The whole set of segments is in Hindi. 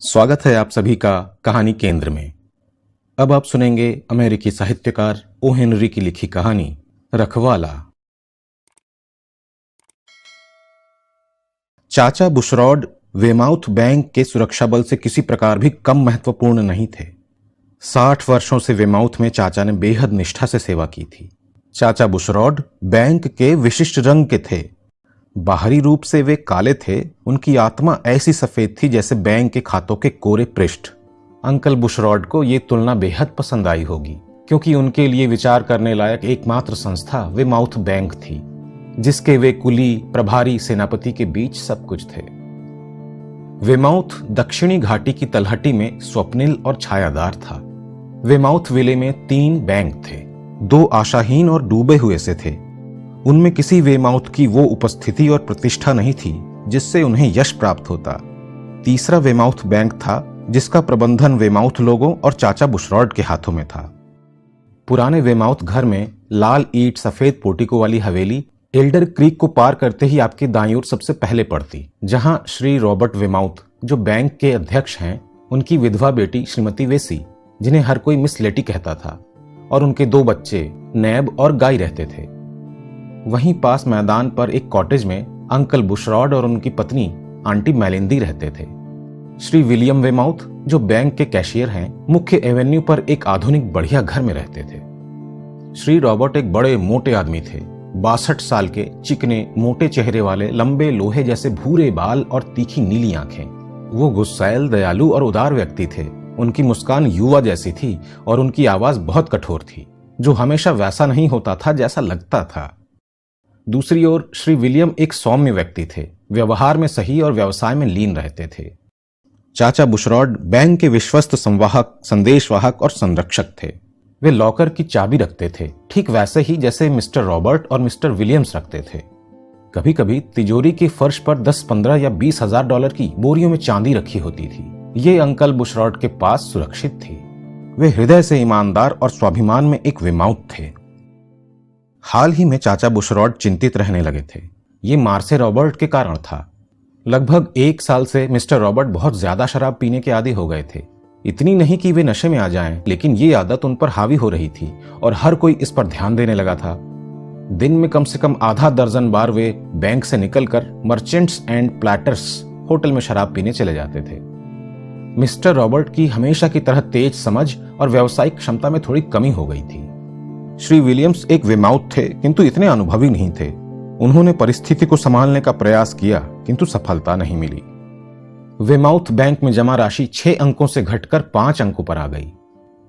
स्वागत है आप सभी का कहानी केंद्र में। अब आप सुनेंगे अमेरिकी साहित्यकार ओ हेनरी की लिखी कहानी रखवाला। चाचा बुशरॉड वेमाउथ बैंक के सुरक्षा बल से किसी प्रकार भी कम महत्वपूर्ण नहीं थे। 60 वर्षों से वेमाउथ में चाचा ने बेहद निष्ठा से सेवा की थी। चाचा बुशरॉड बैंक के विशिष्ट रंग के थे। बाहरी रूप से वे काले थे, उनकी आत्मा ऐसी सफेद थी जैसे बैंक के खातों के कोरे पृष्ठ। अंकल बुशरॉड को ये तुलना बेहद पसंद आई होगी, क्योंकि उनके लिए विचार करने लायक एकमात्र संस्था वेमाउथ बैंक थी, जिसके वे कुली प्रभारी सेनापति के बीच सब कुछ थे। वेमाउथ दक्षिणी घाटी की तलहटी में स्वप्निल और छायादार था। वेमाउथ विले में 3 बैंक थे। 2 आशाहीन और डूबे हुए से थे। उनमें किसी वेमाउथ की वो उपस्थिति और प्रतिष्ठा नहीं थी जिससे उन्हें यश प्राप्त होता। तीसरा वेमाउथ बैंक था जिसका प्रबंधन वेमाउथ लोगों और चाचा बुशरॉड के हाथों में था। पुराने वेमाउथ घर में लाल ईंट सफेद पोर्टिको वाली हवेली एल्डर क्रीक को पार करते ही आपकी दाईं ओर सबसे पहले पड़ती, जहां श्री रॉबर्ट वेमाउथ, जो बैंक के अध्यक्ष हैं, उनकी विधवा बेटी श्रीमती वेसी, जिन्हें हर कोई मिस लेटी कहता था, और उनके 2 बच्चे नैब और गाय रहते थे। वहीं पास मैदान पर एक कॉटेज में अंकल बुशरॉड और उनकी पत्नी आंटी मेलिंदी रहते थे। श्री विलियम वेमाउथ, जो बैंक के कैशियर हैं, मुख्य एवेन्यू पर एक आधुनिक बढ़िया घर में रहते थे। श्री रॉबर्ट एक बड़े मोटे आदमी थे। 62 साल के, चिकने मोटे चेहरे वाले, लंबे लोहे जैसे भूरे बाल और तीखी नीली आंखें। वो गुस्सैल, दयालु और उदार व्यक्ति थे। उनकी मुस्कान युवा जैसी थी और उनकी आवाज बहुत कठोर थी, जो हमेशा वैसा नहीं होता था जैसा लगता था। दूसरी ओर श्री विलियम एक सौम्य व्यक्ति थे, व्यवहार में सही और व्यवसाय में लीन रहते थे। चाचा बुशरॉड बैंक के विश्वस्त संवाहक, संदेशवाहक और संरक्षक थे। वे लॉकर की चाबी रखते थे, ठीक वैसे ही जैसे मिस्टर रॉबर्ट और मिस्टर विलियम्स रखते थे। कभी कभी तिजोरी के फर्श पर 10, 15 या 20 हजार डॉलर की बोरियों में चांदी रखी होती थी। ये अंकल बुशरॉड के पास सुरक्षित थी। वे हृदय से ईमानदार और स्वाभिमान में एक वेमाउथ थे। हाल ही में चाचा बुशरॉड चिंतित रहने लगे थे। ये मार्से रॉबर्ट के कारण था। लगभग 1 साल से मिस्टर रॉबर्ट बहुत ज्यादा शराब पीने के आदी हो गए थे। इतनी नहीं कि वे नशे में आ जाएं, लेकिन ये आदत उन पर हावी हो रही थी और हर कोई इस पर ध्यान देने लगा था। दिन में कम से कम आधा दर्जन बार वे बैंक से निकलकर मर्चेंट्स एंड प्लैटर्स होटल में शराब पीने चले जाते थे। मिस्टर रॉबर्ट की हमेशा की तरह तेज समझ और व्यावसायिक क्षमता में थोड़ी कमी हो गई थी। श्री विलियम्स एक वेमाउथ थे, किंतु इतने अनुभवी नहीं थे। उन्होंने परिस्थिति को संभालने का प्रयास किया, किंतु सफलता नहीं मिली। वेमाउथ बैंक में जमा राशि 6 अंकों से घटकर 5 अंकों पर आ गई।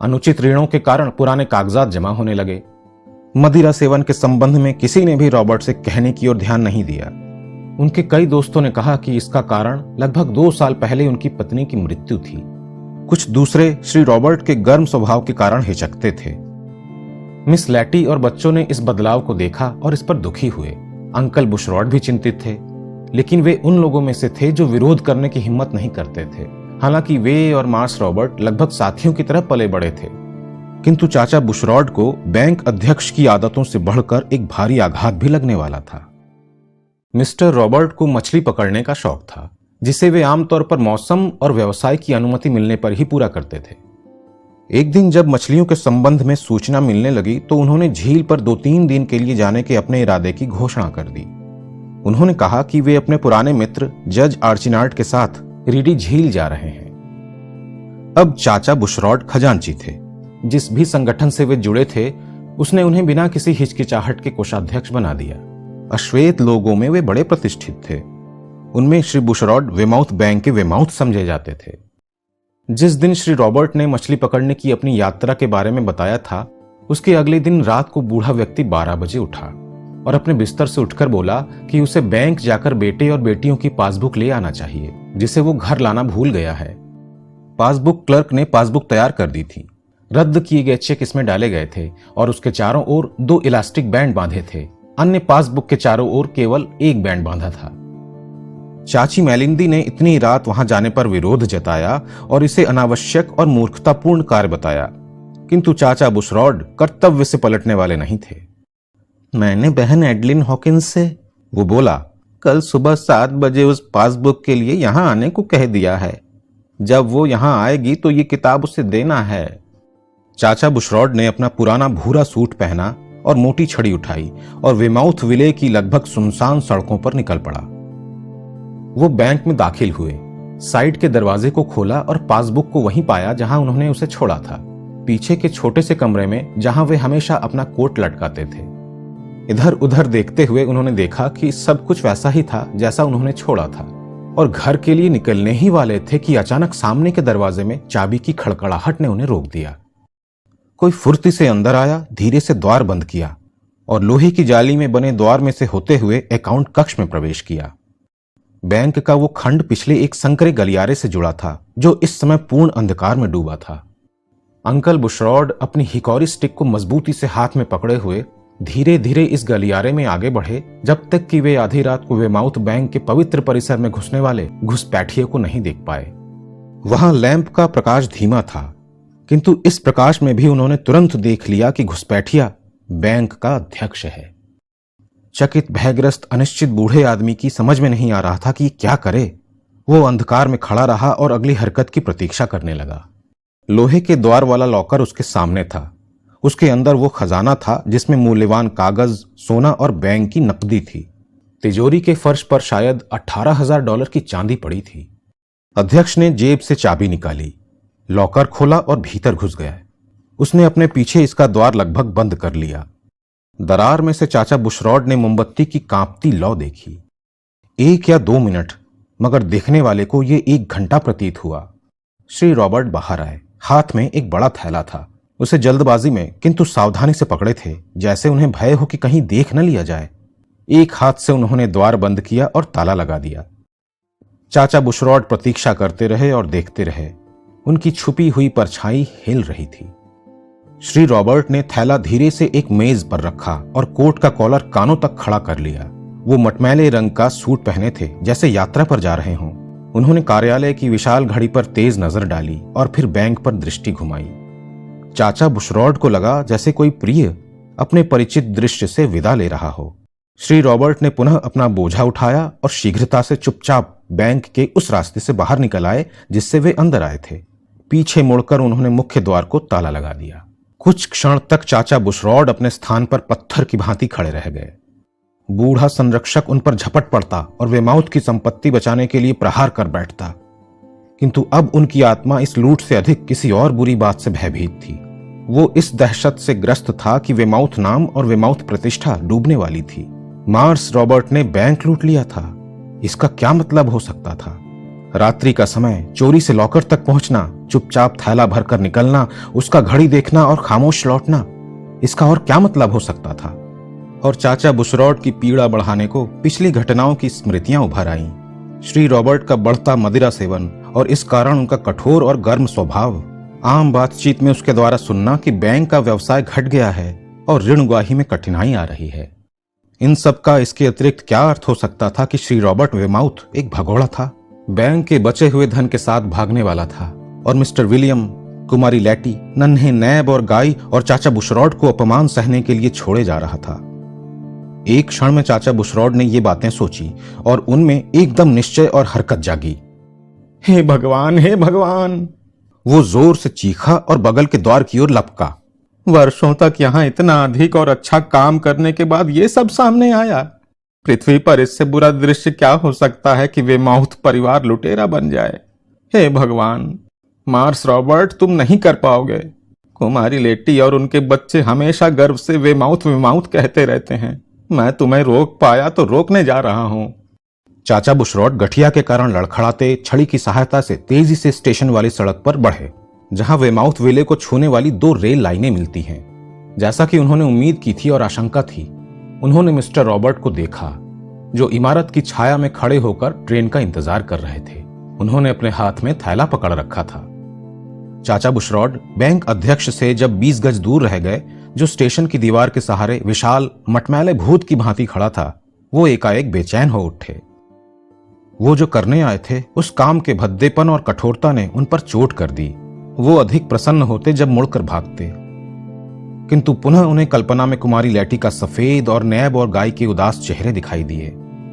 अनुचित ऋणों के कारण पुराने कागजात जमा होने लगे। मदिरा सेवन के संबंध में किसी ने भी रॉबर्ट से कहने की ओर ध्यान नहीं दिया। उनके कई दोस्तों ने कहा कि इसका कारण लगभग 2 साल पहले उनकी पत्नी की मृत्यु थी। कुछ दूसरे श्री रॉबर्ट के गर्म स्वभाव के कारण हिचकते थे। मिस लैटी और बच्चों ने इस बदलाव को देखा और इस पर दुखी हुए। अंकल बुशरॉड भी चिंतित थे, लेकिन वे उन लोगों में से थे जो विरोध करने की हिम्मत नहीं करते थे। हालांकि वे और मार्स रॉबर्ट लगभग साथियों की तरह पले बड़े थे, किंतु चाचा बुशरॉड को बैंक अध्यक्ष की आदतों से बढ़कर एक भारी आघात भी लगने वाला था। मिस्टर रॉबर्ट को मछली पकड़ने का शौक था, जिसे वे आमतौर पर मौसम और व्यवसाय की अनुमति मिलने पर ही पूरा करते थे। एक दिन जब मछलियों के संबंध में सूचना मिलने लगी तो उन्होंने झील पर 2-3 दिन के लिए जाने के अपने इरादे की घोषणा कर दी। उन्होंने कहा कि वे अपने पुराने मित्र जज आर्चिनार्ड के साथ रीडी झील जा रहे हैं। अब चाचा बुशरॉड खजांची थे। जिस भी संगठन से वे जुड़े थे, उसने उन्हें बिना किसी हिचकिचाहट के कोषाध्यक्ष बना दिया। अश्वेत लोगों में वे बड़े प्रतिष्ठित थे। उनमें श्री बुशरॉड वेमाउथ बैंक के वेमाउथ समझे जाते थे। जिस दिन श्री रॉबर्ट ने मछली पकड़ने की अपनी यात्रा के बारे में बताया था, उसके अगले दिन रात को बूढ़ा व्यक्ति 12 बजे उठा और अपने बिस्तर से उठकर बोला कि उसे बैंक जाकर बेटे और बेटियों की पासबुक ले आना चाहिए, जिसे वो घर लाना भूल गया है। पासबुक क्लर्क ने पासबुक तैयार कर दी थी। रद्द किए गए चेक इसमें डाले गए थे और उसके चारों ओर 2 इलास्टिक बैंड बांधे थे। अन्य पासबुक के चारों ओर केवल 1 बैंड बांधा था। चाची मेलिंदी ने इतनी रात वहां जाने पर विरोध जताया और इसे अनावश्यक और मूर्खतापूर्ण कार्य बताया, किंतु चाचा बुशरॉड कर्तव्य से पलटने वाले नहीं थे। मैंने बहन एडलिन हॉकिंस से, वो बोला, कल सुबह 7 बजे उस पासबुक के लिए यहां आने को कह दिया है। जब वो यहां आएगी तो ये किताब उसे देना है। चाचा बुशरॉड ने अपना पुराना भूरा सूट पहना और मोटी छड़ी उठाई और वेमाउथ विले की लगभग सुनसान सड़कों पर निकल पड़ा। वो बैंक में दाखिल हुए, साइड के दरवाजे को खोला और पासबुक को वहीं पाया जहां उन्होंने उसे छोड़ा था, पीछे के छोटे से कमरे में जहां वे हमेशा अपना कोट लटकाते थे। इधर उधर देखते हुए उन्होंने देखा कि सब कुछ वैसा ही था जैसा उन्होंने छोड़ा था, और घर के लिए निकलने ही वाले थे कि अचानक सामने के दरवाजे में चाबी की खड़खड़ाहट ने उन्हें रोक दिया। कोई फुर्ती से अंदर आया, धीरे से द्वार बंद किया और लोहे की जाली में बने द्वार में से होते हुए अकाउंट कक्ष में प्रवेश किया। बैंक का वो खंड पिछले एक संकरे गलियारे से जुड़ा था जो इस समय पूर्ण अंधकार में डूबा था। अंकल बुशरॉड अपनी हिकॉरी स्टिक को मजबूती से हाथ में पकड़े हुए धीरे धीरे इस गलियारे में आगे बढ़े, जब तक कि वे आधी रात को वेमाउथ बैंक के पवित्र परिसर में घुसने वाले घुसपैठिए को नहीं देख पाए। वहां लैंप का प्रकाश धीमा था, किंतु इस प्रकाश में भी उन्होंने तुरंत देख लिया कि घुसपैठिया बैंक का अध्यक्ष है। चकित, भयग्रस्त, अनिश्चित बूढ़े आदमी की समझ में नहीं आ रहा था कि क्या करे। वो अंधकार में खड़ा रहा और अगली हरकत की प्रतीक्षा करने लगा। लोहे के द्वार वाला लॉकर उसके सामने था। उसके अंदर वो खजाना था जिसमें मूल्यवान कागज, सोना और बैंक की नकदी थी। तिजोरी के फर्श पर शायद $18,000 की चांदी पड़ी थी। अध्यक्ष ने जेब से चाबी निकाली, लॉकर खोला और भीतर घुस गया। उसने अपने पीछे इसका द्वार लगभग बंद कर लिया। दरार में से चाचा बुशरॉड ने मोमबत्ती की कांपती लौ देखी। 1 या 2 मिनट, मगर देखने वाले को ये 1 घंटा प्रतीत हुआ। श्री रॉबर्ट बाहर आए। हाथ में एक बड़ा थैला था। उसे जल्दबाजी में किंतु सावधानी से पकड़े थे, जैसे उन्हें भय हो कि कहीं देख न लिया जाए। एक हाथ से उन्होंने द्वार बंद किया और ताला लगा दिया। चाचा बुशरॉड प्रतीक्षा करते रहे और देखते रहे। उनकी छुपी हुई परछाई हिल रही थी। श्री रॉबर्ट ने थैला धीरे से एक मेज पर रखा और कोट का कॉलर कानों तक खड़ा कर लिया। वो मटमैले रंग का सूट पहने थे, जैसे यात्रा पर जा रहे हों। उन्होंने कार्यालय की विशाल घड़ी पर तेज नजर डाली और फिर बैंक पर दृष्टि घुमाई। चाचा बुशरॉड को लगा जैसे कोई प्रिय अपने परिचित दृश्य से विदा ले रहा हो। श्री रॉबर्ट ने पुनः अपना बोझा उठाया और शीघ्रता से चुपचाप बैंक के उस रास्ते से बाहर निकल आए जिससे वे अंदर आए थे। पीछे मुड़कर उन्होंने मुख्य द्वार को ताला लगा दिया। कुछ क्षण तक चाचा बुशरॉड अपने स्थान पर पत्थर की भांति खड़े रह गए। बूढ़ा संरक्षक उन पर झपट पड़ता और वेमाउथ की संपत्ति बचाने के लिए प्रहार कर बैठता, किंतु अब उनकी आत्मा इस लूट से अधिक किसी और बुरी बात से भयभीत थी। वो इस दहशत से ग्रस्त था कि वेमाउथ नाम और वेमाउथ प्रतिष्ठा डूबने वाली थी। मार्स रॉबर्ट ने बैंक लूट लिया था। इसका क्या मतलब हो सकता था? रात्रि का समय, चोरी से लॉकर तक पहुंचना, चुपचाप थैला भरकर निकलना, उसका घड़ी देखना और खामोश लौटना, इसका और क्या मतलब हो सकता था? और चाचा बुशरॉड की पीड़ा बढ़ाने को पिछली घटनाओं की स्मृतियां उभर आईं। श्री रॉबर्ट का बढ़ता मदिरा सेवन और इस कारण उनका कठोर और गर्म स्वभाव, आम बातचीत में उसके द्वारा सुनना कि बैंक का व्यवसाय घट गया है और ऋण उगाही में कठिनाई आ रही है। इन सब का इसके अतिरिक्त क्या अर्थ हो सकता था कि श्री रॉबर्ट वेमाउथ एक भगोड़ा था, बैंक के बचे हुए धन के साथ भागने वाला था, और मिस्टर विलियम, कुमारी लैटी, नन्हे नैब और गाय और चाचा बुशरॉड को अपमान सहने के लिए छोड़े जा रहा था। एक क्षण में चाचा बुशरॉड ने ये बातें सोची और उनमें एकदम निश्चय और हरकत जागी। हे भगवान, हे भगवान! वो जोर से चीखा और बगल के द्वार की ओर लपका। वर्षों तक यहां इतना अधिक और अच्छा काम करने के बाद ये सब सामने आया। पृथ्वी पर इससे बुरा दृश्य क्या हो सकता है कि वेमाउथ परिवार लुटेरा बन जाए। हे भगवान! मार्स रॉबर्ट, तुम नहीं कर पाओगे। कुमारी लेटी और उनके बच्चे हमेशा गर्व से वेमाउथ वेमाउथ कहते रहते हैं। मैं तुम्हें रोक पाया तो रोकने जा रहा हूं। चाचा बुशरॉड गठिया के कारण लड़खड़ाते छड़ी की सहायता से तेजी से स्टेशन वाली सड़क पर बढ़े, जहां वेमाउथ विले को छूने वाली 2 रेल लाइनें मिलती हैं। जैसा कि उन्होंने उम्मीद की थी और आशंका थी, उन्होंने मिस्टर रॉबर्ट को देखा, जो इमारत की छाया में खड़े होकर ट्रेन का इंतजार कर रहे थे। उन्होंने अपने हाथ में थैला पकड़ रखा था। चाचा बुशरॉड बैंक अध्यक्ष से जब 20 गज दूर रह गए, जो स्टेशन की दीवार के सहारे विशाल मटमैले भूत की भांति खड़ा था, वो एकाएक बेचैन हो उठे। वो जो करने आए थे, उस काम के भद्देपन और कठोरता ने उन पर चोट कर दी। वो अधिक प्रसन्न होते जब मुड़कर भागते, किंतु पुनः उन्हें कल्पना में कुमारी लैटी का सफेद और नैब और गाय के उदास चेहरे दिखाई दिए।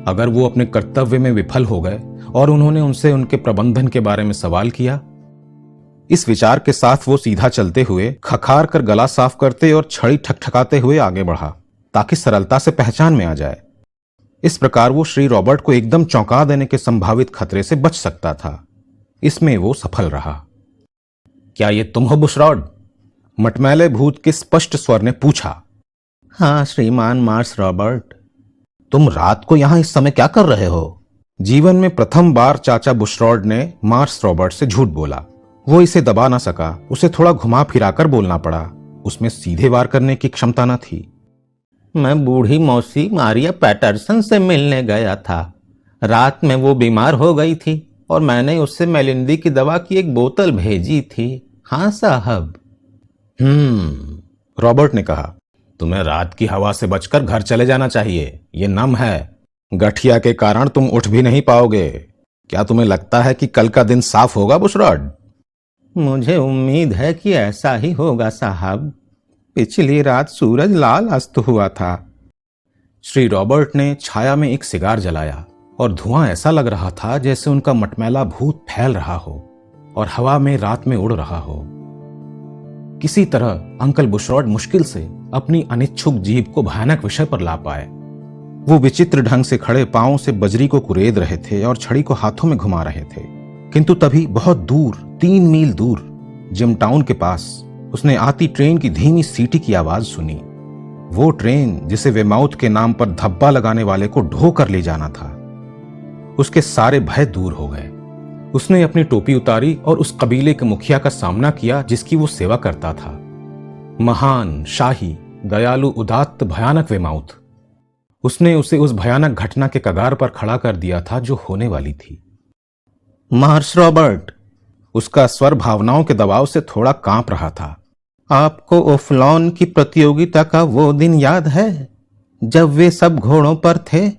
अगर वो अपने कर्तव्य में विफल हो गए और उन्होंने उनसे उनके प्रबंधन के बारे में सवाल किया। इस विचार के साथ वो सीधा चलते हुए, खखार कर गला साफ करते और छड़ी ठकठकाते हुए आगे बढ़ा, ताकि सरलता से पहचान में आ जाए। इस प्रकार वो श्री रॉबर्ट को एकदम चौंका देने के संभावित खतरे से बच सकता था। इसमें वो सफल रहा। क्या ये तुम हो बुशरॉड? मटमैले भूत के स्पष्ट स्वर ने पूछा। हाँ श्रीमान मार्स रॉबर्ट। तुम रात को यहां इस समय क्या कर रहे हो? जीवन में प्रथम बार चाचा बुशरॉड ने मार्स रॉबर्ट से झूठ बोला। वो इसे दबा ना सका, उसे थोड़ा घुमा फिराकर बोलना पड़ा। उसमें सीधे वार करने की क्षमता न थी। मैं बूढ़ी मौसी मारिया पैटरसन से मिलने गया था। रात में वो बीमार हो गई थी और मैंने उससे मेलिंदी की दवा की एक बोतल भेजी थी। हाँ साहब। रॉबर्ट ने कहा। तुम्हें रात की हवा से बचकर घर चले जाना चाहिए। ये नम है। गठिया के कारण तुम उठ भी नहीं पाओगे। क्या तुम्हें लगता है कि कल का दिन साफ होगा बुशरॉड? मुझे उम्मीद है कि ऐसा ही होगा साहब। पिछली रात सूरज लाल अस्त हुआ था। श्री रॉबर्ट ने छाया में एक सिगार जलाया और धुआं ऐसा लग रहा था जैसे उनका मटमैला भूत फैल रहा हो और हवा में रात में उड़ रहा हो। किसी तरह अंकल बुशरॉड मुश्किल से अपनी अनिच्छुक जीभ को भयानक विषय पर ला पाए। वो विचित्र ढंग से खड़े पांवों से बजरी को कुरेद रहे थे और छड़ी को हाथों में घुमा रहे थे। किंतु तभी बहुत दूर, 3 मील दूर, जिम टाउन के पास उसने आती ट्रेन की धीमी सीटी की आवाज सुनी। वो ट्रेन जिसे वेमाउथ के नाम पर धब्बा लगाने वाले को ढो कर ले जाना था। उसके सारे भय दूर हो गए। उसने अपनी टोपी उतारी और उस कबीले के मुखिया का सामना किया जिसकी वो सेवा करता था। महान, शाही, दयालु, उदात्त, भयानक वेमाउथ। उसने उसे उस भयानक घटना के कगार पर खड़ा कर दिया था जो होने वाली थी। Mars Robert. उसका स्वर भावनाओं के दबाव से थोड़ा कांप रहा था। आपको ओफ्लॉन की प्रतियोगिता का वो दिन याद है जब वे सब घोड़ों पर थे?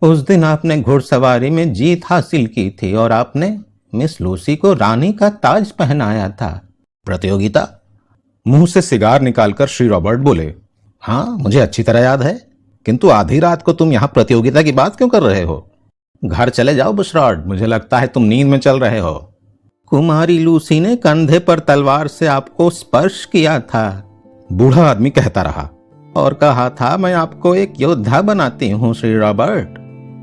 उस दिन आपने घुड़सवारी में जीत हासिल की थी और आपने मिस लूसी को रानी का ताज पहनाया था। प्रतियोगिता? मुंह से सिगार निकालकर श्री रॉबर्ट बोले। हाँ, मुझे अच्छी तरह याद है। किंतु आधी रात को तुम यहां प्रतियोगिता की बात क्यों कर रहे हो? घर चले जाओ बुशरॉड, मुझे लगता है तुम नींद में चल रहे हो। कुमारी लूसी ने कंधे पर तलवार से आपको स्पर्श किया था, बूढ़ा आदमी कहता रहा, और कहा था मैं आपको एक योद्धा बनाती हूँ श्री रॉबर्ट।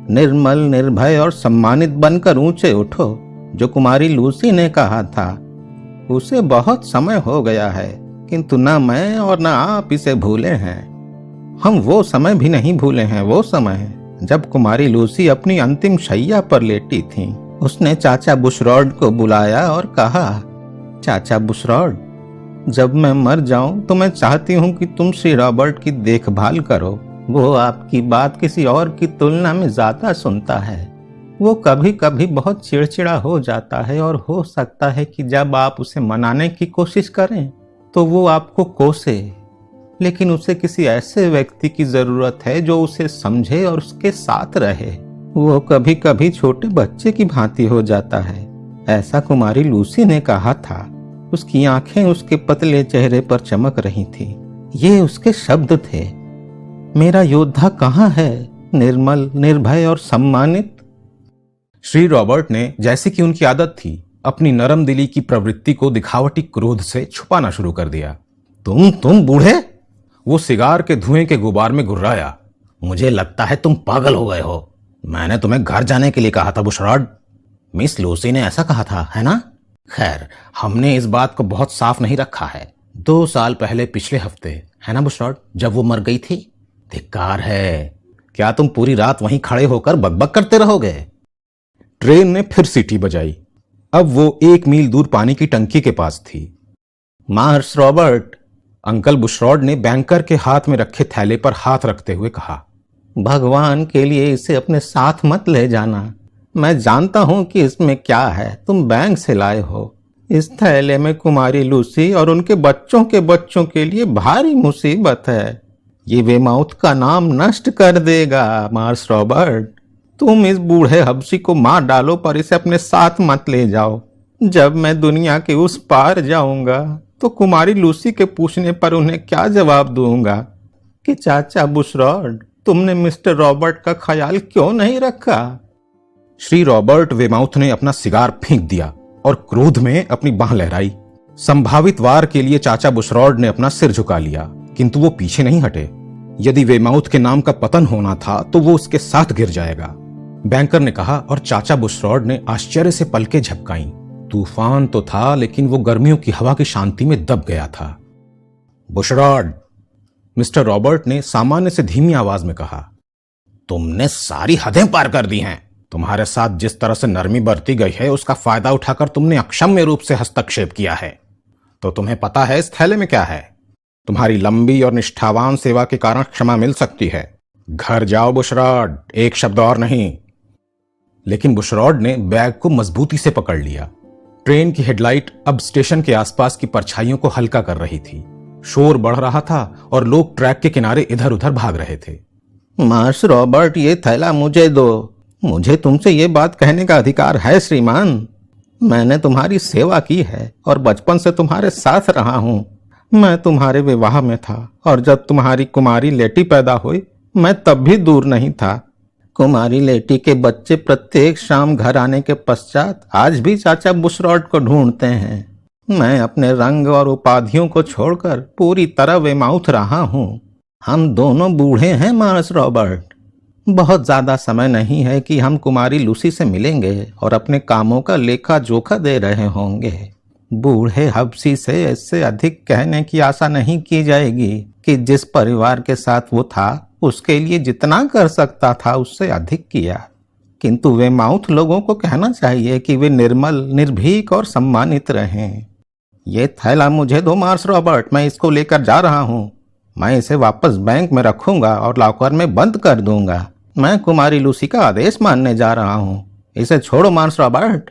निर्मल, निर्भय और सम्मानित बनकर ऊंचे उठो। जो कुमारी लूसी ने कहा था उसे बहुत समय हो गया है, किंतु न मैं और न आप इसे भूले हैं। हम वो समय भी नहीं भूले हैं, वो समय जब कुमारी लूसी अपनी अंतिम शैया पर लेटी थी। उसने चाचा बुशरॉड को बुलाया और कहा, चाचा बुशरॉड, जब मैं मर जाऊं तो मैं चाहती हूं कि तुम श्री रॉबर्ट की देखभाल करो। वो आपकी बात किसी और की तुलना में ज्यादा सुनता है। वो कभी कभी बहुत चिड़चिड़ा हो जाता है और हो सकता है कि जब आप उसे मनाने की कोशिश करें तो वो आपको कोसे। लेकिन उसे किसी ऐसे व्यक्ति की जरूरत है जो उसे समझे और उसके साथ रहे। वो कभी कभी छोटे बच्चे की भांति हो जाता है, ऐसा कुमारी लूसी ने कहा था। उसकी आंखें उसके पतले चेहरे पर चमक रही थी। ये उसके शब्द थे। मेरा योद्धा कहाँ है, निर्मल, निर्भय और सम्मानित? श्री रॉबर्ट ने, जैसे कि उनकी आदत थी, अपनी नरम दिली की प्रवृत्ति को दिखावटी क्रोध से छुपाना शुरू कर दिया। तुम बूढ़े? वो सिगार के धुएं के गुबार में गुर्राया। मुझे लगता है तुम पागल हो गए हो। मैंने तुम्हें घर जाने के लिए कहा था बुशरॉड। मिस लूसी ने ऐसा कहा था, है ना? खैर, हमने इस बात को बहुत साफ नहीं रखा है। 2 साल पहले, पिछले हफ्ते, है ना बुशरॉड, जब वो मर गई थी। धिक्कार है। क्या तुम पूरी रात वहीं खड़े होकर बकबक करते रहोगे? ट्रेन ने फिर सीटी बजाई। अब वो 1 मील दूर पानी की टंकी के पास थी। मार्स रॉबर्ट, अंकल बुशरॉड ने बैंकर के हाथ में रखे थैले पर हाथ रखते हुए कहा, भगवान के लिए इसे अपने साथ मत ले जाना। मैं जानता हूं कि इसमें क्या है, तुम बैंक से लाए हो। इस थैले में कुमारी लूसी और उनके बच्चों के बच्चों के लिए भारी मुसीबत है। ये वेमाउथ का नाम नष्ट कर देगा। मार्स रॉबर्ट, तुम इस बूढ़े हबशी को मार डालो पर इसे अपने साथ मत ले जाओ। जब मैं दुनिया के उस पार जाऊंगा तो कुमारी लूसी के पूछने पर उन्हें क्या जवाब दूंगा कि चाचा बुशरॉड, तुमने मिस्टर रॉबर्ट का ख्याल क्यों नहीं रखा? श्री रॉबर्ट वेमाउथ ने अपना सिगार फेंक दिया और क्रोध में अपनी बांह लहराई। संभावित वार के लिए चाचा बुशरॉड ने अपना सिर झुका लिया, किंतु वो पीछे नहीं हटे। यदि वेमाउथ के नाम का पतन होना था तो वो उसके साथ गिर जाएगा, बैंकर ने कहा, और चाचा बुशरॉड ने आश्चर्य से पलकें झपकाईं। तूफान तो था, लेकिन वो गर्मियों की हवा की शांति में दब गया था। बुशरॉड, मिस्टर रॉबर्ट ने सामान्य से धीमी आवाज में कहा, तुमने सारी हदें पार कर दी हैं। तुम्हारे साथ जिस तरह से नरमी बरती गई है उसका फायदा उठाकर तुमने अक्षम्य रूप से हस्तक्षेप किया है। तो तुम्हें पता है इस थैले में क्या है? तुम्हारी लंबी और निष्ठावान सेवा के कारण क्षमा मिल सकती है। घर जाओ बुशरॉड, एक शब्द और नहीं। लेकिन बुशरॉड ने बैग को मजबूती से पकड़ लिया। ट्रेन की हेडलाइट अब स्टेशन के आसपास की परछाइयों को हल्का कर रही थी। शोर बढ़ रहा था और लोग ट्रैक के किनारे इधर उधर भाग रहे थे। मार्श रॉबर्ट, ये थैला मुझे दो। मुझे तुमसे ये बात कहने का अधिकार है श्रीमान। मैंने तुम्हारी सेवा की है और बचपन से तुम्हारे साथ रहा हूं। मैं तुम्हारे विवाह में था और जब तुम्हारी कुमारी लेटी पैदा हुई मैं तब भी दूर नहीं था। कुमारी लेटी के बच्चे प्रत्येक शाम घर आने के पश्चात आज भी चाचा बुशरॉड को ढूंढते हैं। मैं अपने रंग और उपाधियों को छोड़कर पूरी तरह वेमाउथ रहा हूं। हम दोनों बूढ़े हैं मार्श रॉबर्ट। बहुत ज्यादा समय नहीं है कि हम कुमारी लूसी से मिलेंगे और अपने कामों का लेखा जोखा दे रहे होंगे। बूढ़े हब्सी से इससे अधिक कहने की आशा नहीं की जाएगी कि जिस परिवार के साथ वो था उसके लिए जितना कर सकता था उससे अधिक किया। किंतु वेमाउथ लोगों को कहना चाहिए कि वे निर्मल, निर्भीक और सम्मानित रहें। ये थैला मुझे दो मार्श रॉबर्ट, मैं इसको लेकर जा रहा हूं। मैं इसे वापस बैंक में रखूंगा और लॉकर में बंद कर दूंगा। मैं कुमारी लूसी का आदेश मानने जा रहा हूं। इसे छोड़ो मार्श रॉबर्ट।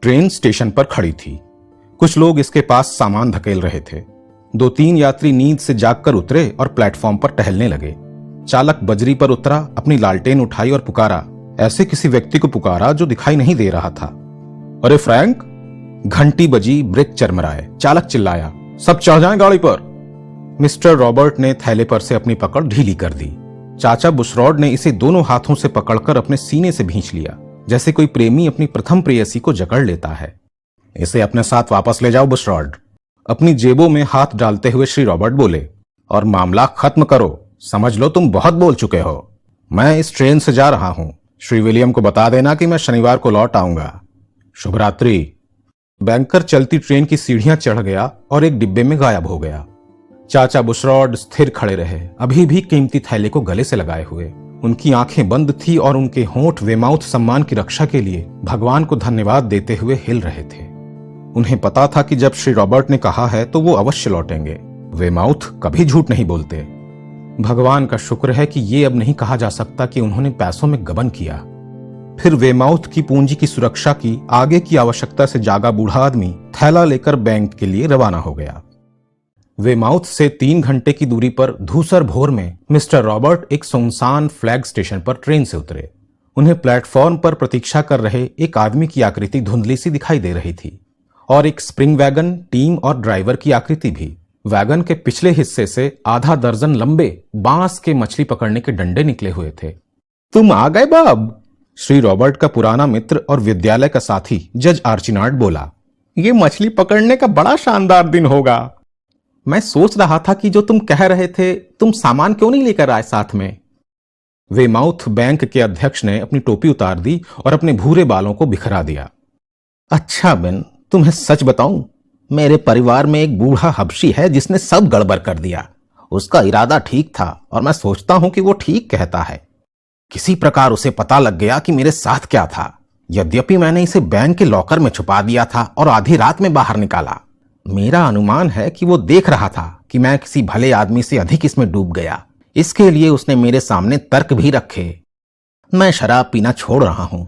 ट्रेन स्टेशन पर खड़ी थी। कुछ लोग इसके पास सामान धकेल रहे थे। 2-3 यात्री नींद से जागकर उतरे और प्लेटफॉर्म पर टहलने लगे। चालक बजरी पर उतरा, अपनी लालटेन उठाई और पुकारा। ऐसे किसी व्यक्ति को पुकारा जो दिखाई नहीं दे रहा था। अरे फ्रैंक! घंटी बजी, ब्रेक चरमराए। चालक चिल्लाया, सब चढ़ जाएं गाड़ी पर। मिस्टर रॉबर्ट ने थैले पर से अपनी पकड़ ढीली कर दी। चाचा बुशरॉड ने इसे दोनों हाथों से पकड़कर अपने सीने से भींच लिया, जैसे कोई प्रेमी अपनी प्रथम प्रेयसी को जकड़ लेता है। इसे अपने साथ वापस ले जाओ बुशरॉड, अपनी जेबों में हाथ डालते हुए श्री रॉबर्ट बोले, और मामला खत्म करो। समझ लो तुम बहुत बोल चुके हो। मैं इस ट्रेन से जा रहा हूं। श्री विलियम को बता देना कि मैं शनिवार को लौट आऊंगा। शुभ रात्रि। बैंकर चलती ट्रेन की सीढ़ियां चढ़ गया और एक डिब्बे में गायब हो गया। चाचा बुशरॉड स्थिर खड़े रहे, अभी भी कीमती थैले को गले से लगाए हुए। उनकी आंखें बंद थी और उनके होंठ वेमाउथ सम्मान की रक्षा के लिए भगवान को धन्यवाद देते हुए हिल रहे थे। उन्हें पता था कि जब श्री रॉबर्ट ने कहा है तो वो अवश्य लौटेंगे। वेमाउथ कभी झूठ नहीं बोलते। भगवान का शुक्र है कि ये अब नहीं कहा जा सकता कि उन्होंने पैसों में गबन किया। फिर वेमाउथ की पूंजी की सुरक्षा की आगे की आवश्यकता से जागा बूढ़ा आदमी थैला लेकर बैंक के लिए रवाना हो गया। वेमाउथ से 3 घंटे की दूरी पर धूसर भोर में मिस्टर रॉबर्ट एक सुनसान फ्लैग स्टेशन पर ट्रेन से उतरे। उन्हें प्लेटफॉर्म पर प्रतीक्षा कर रहे एक आदमी की आकृति धुंधली सी दिखाई दे रही थी और एक स्प्रिंग वैगन, टीम और ड्राइवर की आकृति भी। वैगन के पिछले हिस्से से आधा दर्जन लंबे बांस के मछली पकड़ने के डंडे निकले हुए थे। तुम आ गए बाब? श्री रॉबर्ट का पुराना मित्र और विद्यालय का साथी जज आर्चिनार्ड बोला। ये मछली पकड़ने का बड़ा शानदार दिन होगा। मैं सोच रहा था कि जो तुम कह रहे थे, तुम सामान क्यों नहीं लेकर आए साथ में? वेमाउथ बैंक के अध्यक्ष ने अपनी टोपी उतार दी और अपने भूरे बालों को बिखरा दिया। अच्छा बेन, तुम्हें सच बताऊं, मेरे परिवार में एक बूढ़ा हबशी है जिसने सब गड़बड़ कर दिया। उसका इरादा ठीक था और मैं सोचता हूं कि वो ठीक कहता है। किसी प्रकार उसे पता लग गया कि मेरे साथ क्या था। यद्यपि मैंने इसे बैंक के लॉकर में छुपा दिया था और आधी रात में बाहर निकाला। मेरा अनुमान है कि वो देख रहा था कि मैं किसी भले आदमी से अधिक इसमें डूब गया। इसके लिए उसने मेरे सामने तर्क भी रखे। मैं शराब पीना छोड़ रहा हूं।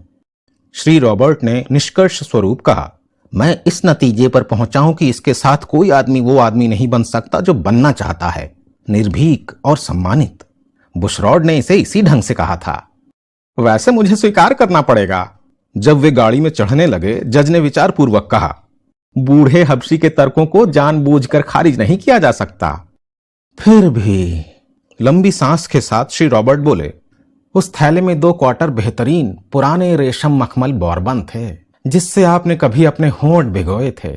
श्री रॉबर्ट ने निष्कर्ष स्वरूप कहा, मैं इस नतीजे पर पहुंचा हूं कि इसके साथ कोई आदमी वो आदमी नहीं बन सकता जो बनना चाहता है, निर्भीक और सम्मानित। बुशरॉड ने इसे इसी ढंग से कहा था। वैसे मुझे स्वीकार करना पड़ेगा। जब वे गाड़ी में चढ़ने लगे, जज ने विचारपूर्वक कहा, बूढ़े हबशी के तर्कों को जानबूझकर खारिज नहीं किया जा सकता। फिर भी लंबी सांस के साथ श्री रॉबर्ट बोले, उस थैले में 2 क्वार्टर बेहतरीन पुराने रेशम मखमल बॉर्बन थे, जिससे आपने कभी अपने होंठ भिगोए थे।